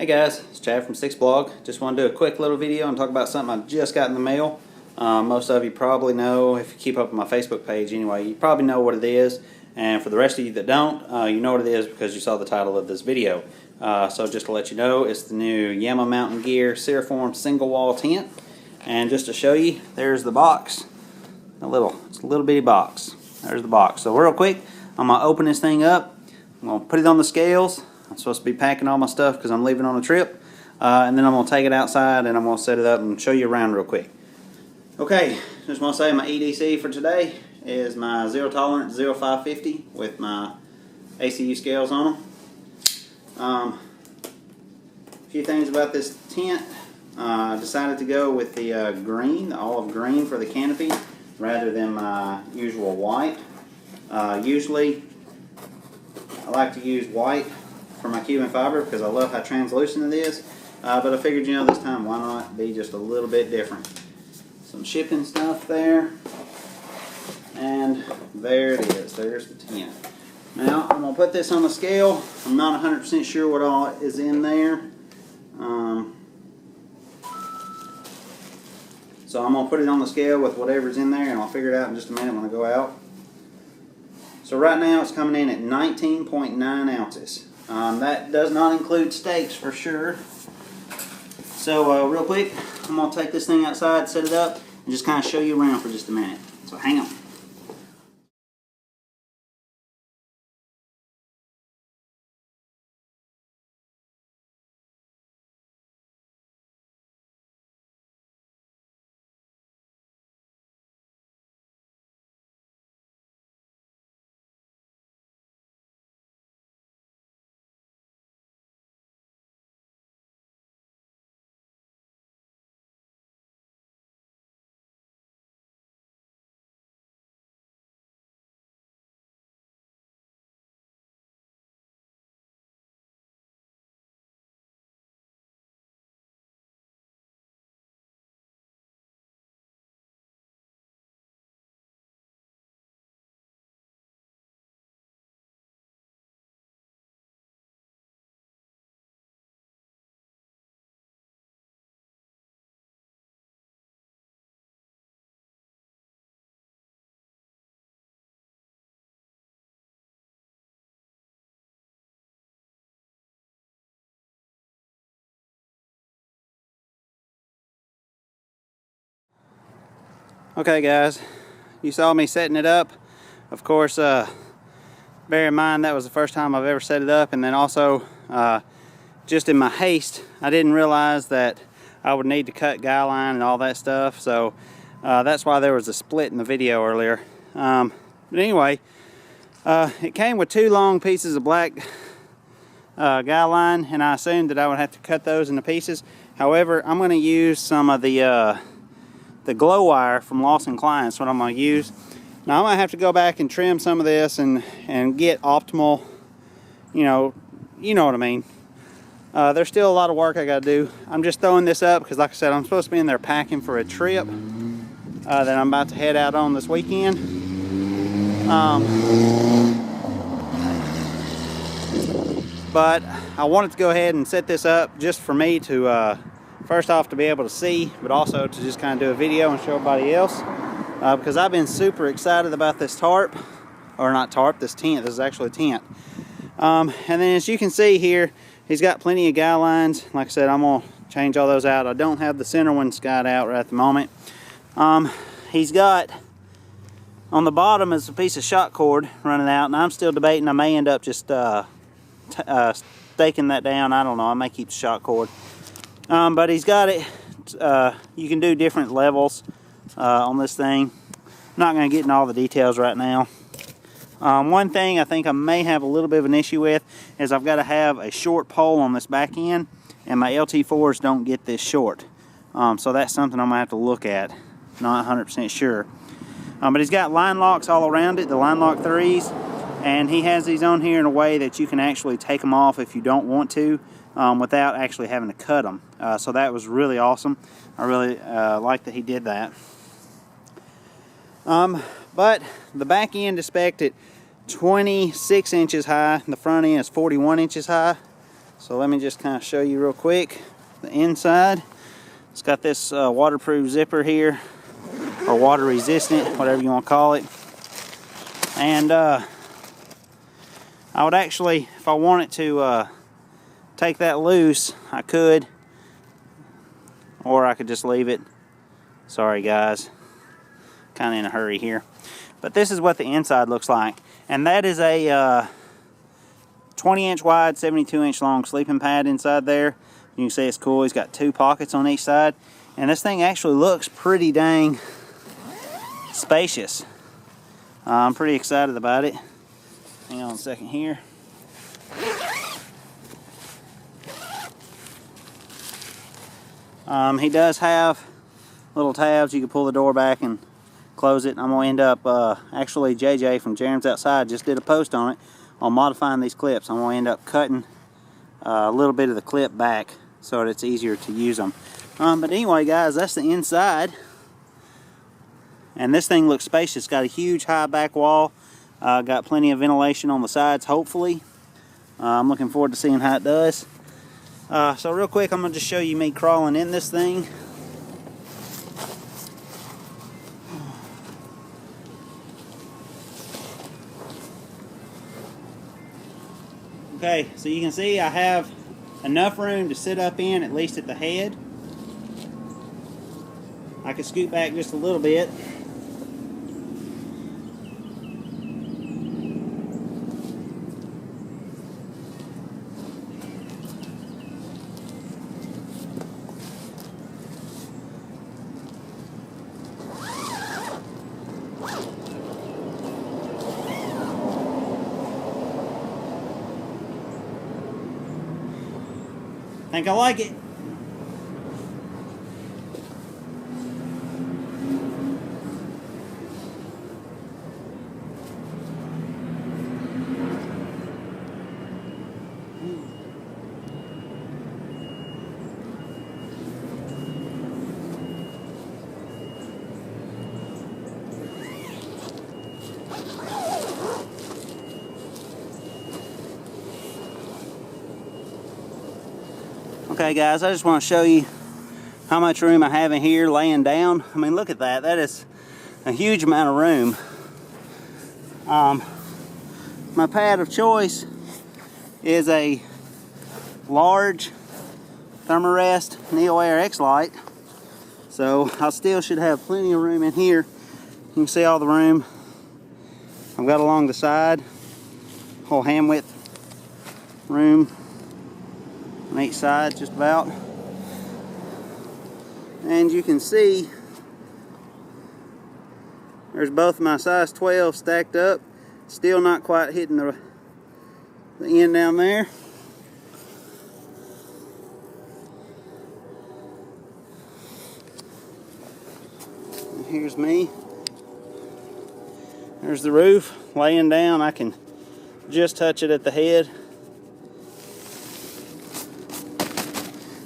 Hey guys, it's Chad from Six Blog. Just want to do a quick little video and talk about something I just got in the mail. Most of you probably know, if you keep up with my Facebook page anyway, you probably know what it is. And for the rest of you that don't, you know what it is because you saw the title of this video. So just to let you know, it's the new Yama Mountain Gear Cirriform single wall tent. And just to show you, there's the box. It's a little bitty box. There's the box. So real quick, I'm going to open this thing up. I'm going to put it on the scales. I'm supposed to be packing all my stuff because I'm leaving on a trip. And then I'm going to take it outside and I'm going to set it up and show you around real quick. Okay, just want to say my EDC for today is my Zero Tolerance 0550 with my ACU scales on them. A few things about this tent. I decided to go with the green, the olive green for the canopy rather than my usual white. Usually I like to use white for my Cuban fiber because I love how translucent it is, but I figured, you know, this time why not be just a little bit different. Some shipping stuff there, and there it is. There's the tent. Now I'm going to put this on the scale. I'm not 100% sure what all is in there, so I'm going to put it on the scale with whatever's in there and I'll figure it out in just a minute when I go out. So right now it's coming in at 19.9 ounces. That does not include steaks for sure. So real quick, I'm going to take this thing outside, set it up, and just kind of show you around for just a minute. So hang on. Okay guys, you saw me setting it up. Of course, bear in mind that was the first time I've ever set it up, and then also just in my haste I didn't realize that I would need to cut guy line and all that stuff, so that's why there was a split in the video earlier. But anyway, it came with two long pieces of black guy line, and I assumed that I would have to cut those into pieces. However, I'm going to use some of the glow wire from Lawson Klein. That's what I'm going to use. Now I'm going to have to go back and trim some of this and get optimal, you know what I mean. There's still a lot of work I got to do. I'm just throwing this up because, like I said, I'm supposed to be in there packing for a trip that I'm about to head out on this weekend. But I wanted to go ahead and set this up just for me to first off to be able to see, but also to just kind of do a video and show everybody else, because I've been super excited about this tarp, or not tarp, this tent. This is actually a tent. And then as you can see here, he's got plenty of guy lines. Like I said, I'm going to change all those out. I don't have the center one skied out right at the moment. He's got, on the bottom is a piece of shot cord running out, and I'm still debating. I may end up just staking that down. I don't know. I may keep the shot cord. But he's got it, you can do different levels on this thing. I'm not going to get into all the details right now. One thing I think I may have a little bit of an issue with is I've got to have a short pole on this back end, and my LT4s don't get this short. So that's something I'm going to have to look at. Not 100% sure. But he's got line locks all around it, the line lock 3s, and he has these on here in a way that you can actually take them off if you don't want to. Without actually having to cut them. So that was really awesome. I really like that he did that. But the back end is spec'd at 26 inches high, and the front end is 41 inches high. So let me just kind of show you real quick the inside. It's got this waterproof zipper here, or water resistant, whatever you want to call it. And I would actually, if I wanted to take that loose, I could, or I could just leave it. Sorry guys, kind of in a hurry here. But this is what the inside looks like. And that is a 20-inch wide, 72-inch long sleeping pad inside there. You can see it's cool. He's got 2 pockets on each side. And this thing actually looks pretty dang spacious. I'm pretty excited about it. Hang on a second here. He does have little tabs. You can pull the door back and close it. I'm going to end up, actually JJ from Jerem's Outside just did a post on it on modifying these clips. I'm going to end up cutting a little bit of the clip back so that it's easier to use them. But anyway guys, that's the inside. And this thing looks spacious. Got a huge high back wall. Got plenty of ventilation on the sides, hopefully. I'm looking forward to seeing how it does. So real quick, I'm going to just show you me crawling in this thing. Okay, so you can see I have enough room to sit up in, at least at the head. I can scoot back just a little bit. I think I like it. Okay guys, I just want to show you how much room I have in here laying down. I mean, look at that. That is a huge amount of room. My pad of choice is a large Thermarest NeoAir X-Lite. So I still should have plenty of room in here. You can see all the room I've got along the side. Whole hand width room on each side, just about. And you can see there's both my size 12 stacked up. Still not quite hitting the end down there. And here's me. There's the roof laying down. I can just touch it at the head.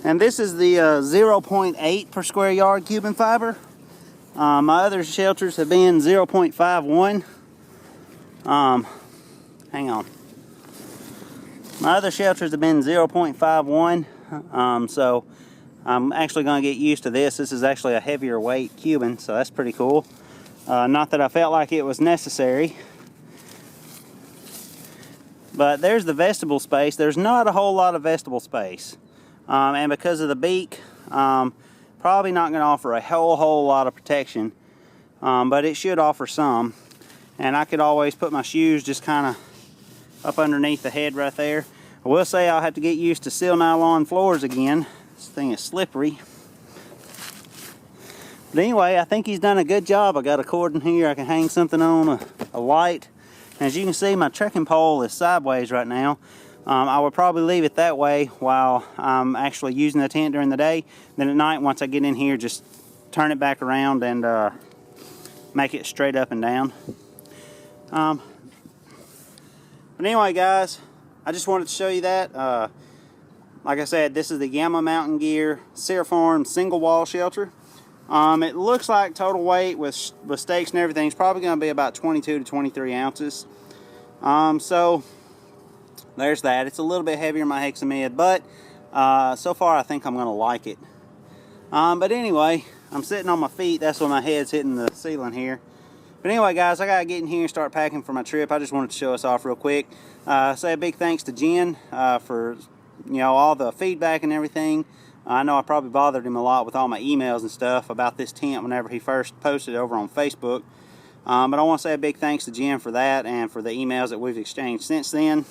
And this is the 0.8 per square yard Cuban fiber. My other shelters have been 0.51. Hang on. My other shelters have been 0.51. So I'm actually going to get used to this. This is actually a heavier weight Cuban, so that's pretty cool. Not that I felt like it was necessary. But there's the vestibule space. There's not a whole lot of vestibule space. And because of the beak, probably not going to offer a whole lot of protection, but it should offer some. And I could always put my shoes just kind of up underneath the head right there. I will say I'll have to get used to steel nylon floors again. This thing is slippery. But anyway, I think he's done a good job. I got a cord in here. I can hang something on, a light. And as you can see, my trekking pole is sideways right now. I would probably leave it that way while I'm actually using the tent during the day. Then at night, once I get in here, just turn it back around and make it straight up and down. But anyway, guys, I just wanted to show you that. Like I said, this is the Yama Mountain Gear Cirriform single wall shelter. It looks like total weight with stakes and everything is probably going to be about 22 to 23 ounces. So there's that. It's a little bit heavier than my hexamid, but so far I think I'm going to like it. But anyway, I'm sitting on my feet. That's why my head's hitting the ceiling here. But anyway, guys, I got to get in here and start packing for my trip. I just wanted to show us off real quick. Say a big thanks to Jen for, you know, all the feedback and everything. I know I probably bothered him a lot with all my emails and stuff about this tent whenever he first posted over on Facebook. But I want to say a big thanks to Jen for that and for the emails that we've exchanged since then.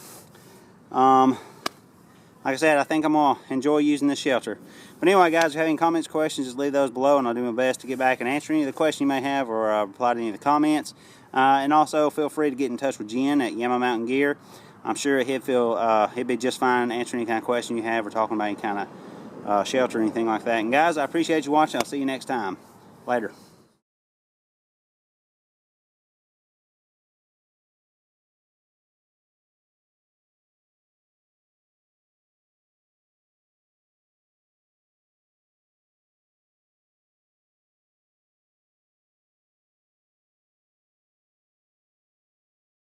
Like I said, I think I'm going to enjoy using this shelter. But anyway, guys, if you have any comments, questions, just leave those below, and I'll do my best to get back and answer any of the questions you may have or reply to any of the comments. And also, feel free to get in touch with Jen at Yama Mountain Gear. I'm sure he'd be just fine answering any kind of question you have or talking about any kind of shelter or anything like that. And guys, I appreciate you watching. I'll see you next time. Later.